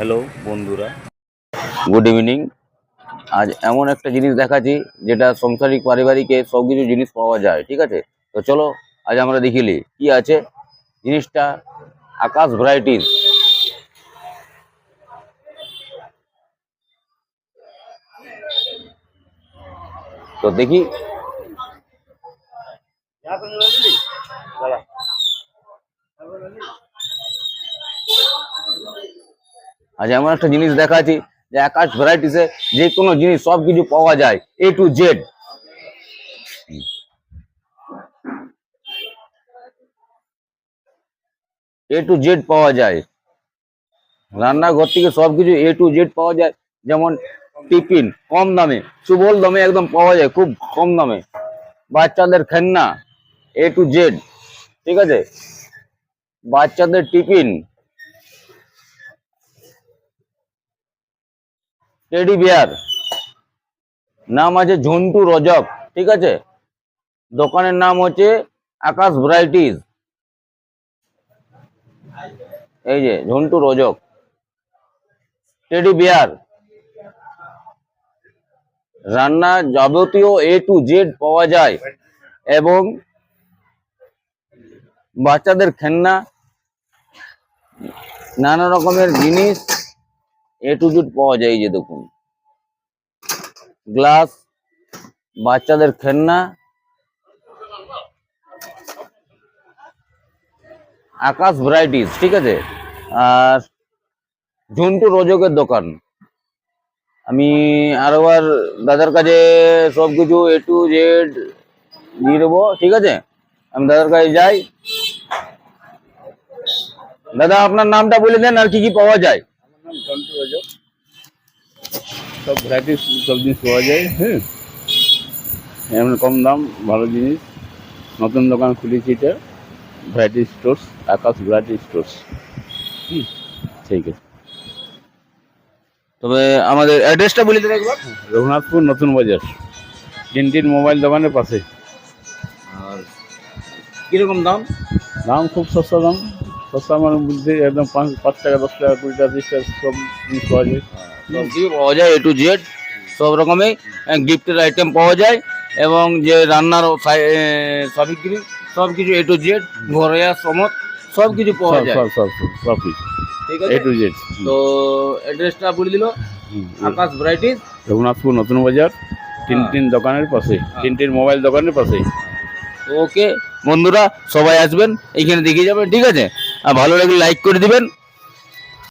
Hello বন্ধুরা, good evening. আজ এমন একটা জিনিস দেখাচ্ছি যেটা সংসারিক পারিবারিকে সব কিছু জিনিস পাওয়া যায়, ঠিক আছে? তো চলো আজ আমরা দেখিলি কি আছে জিনিসটা। আকাশ ভ্যারাইটিস। তো দেখি আজ এমন একটা জিনিস দেখাচ্ছি যে আকাশ ভ্যারাইটিসে যে কোনো জিনিস সব কিছু পাওয়া যায়, এ to Z. A to Z পাওয়া যায়, রান্নাঘর থেকে সবকিছু এ টু জেড পাওয়া যায়। যেমন টিফিন কম দামে, সুবল দামে একদম পাওয়া যায়, খুব কম দামে। বাচ্চাদের খেলনা এ টু জেড, ঠিক আছে? বাচ্চাদের টিফিন, টেডি বিয়ার, নাম আছে ঝন্টু রজক, ঠিক আছে? দোকানের নাম হচ্ছে আকাশ ভ্যারাইটিস। এই যে ঝন্টু রজক, টেডি বিয়ার, রান্না যাবতীয় এ টু জেড পাওয়া যায়। এবং বাচ্চাদের খেলনা, নানা রকমের জিনিস এ টু জেড পাওয়া যায়। এই যে দেখুন, গ্লাস, বাচ্চাদের খেলনা, আকাশ ভ্যারাইটিস, ঠিক আছে? আর ঝন্টু রজকের দোকান। আমি আরোবার দাদার কাছে সবকিছু এ টু জেড দিয়ে দেবো, ঠিক আছে? আমি দাদার কাছে যাই। দাদা আপনার নামটা বলে দেন আর কি কি পাওয়া যায়। আমার নাম ঝন্টু রজক। সব ভ্যারাইটিস সব জিনিস পাওয়া যায়। হ্যাঁ, এমন কম দাম, ভালো জিনিস। নতুন দোকান খুলেছি, এটা ভ্যারাইটি স্টোর্স, আকাশ ভ্যারাইটি স্টোর্স। ঠিক আছে। তবে আমাদের অ্যাড্রেসটা বলে দেন একবার। রঘুনাথপুর নতুন বাজার, টিনটিন মোবাইল দোকানের পাশে। আর কিরকম দাম? দাম খুব সস্তা দাম, সস্তা মানে বুঝতে একদম 5 টাকা 10 টাকা 20 টাকা 30 টাকা সব জিনিস পাওয়া যায়। সব কিছু পাওয়া যায় এ টু জেড, সব রকমের গিফটের আইটেম পাওয়া যায়। এবং যে রান্নার সামগ্রী সব কিছু এ টু জেড, ঘরোয়া সমত সব কিছু পাওয়া যায়, সব সব সব সব কিছু ঠিক এ আছে? To Z. তো অ্যাড্রেসটা বলে দিল, আকাশ ভ্যারাইটিস, রঘুনাথপুর নতুন বাজার, টিনটিন দোকানের পাশে, টিনটিন মোবাইল দোকানের পাশে। ওকে বন্ধুরা, সবাই আসবেন, এইখানে দেখে যাবেন, ঠিক আছে? আর ভালো লাগলে লাইক করে দিবেন।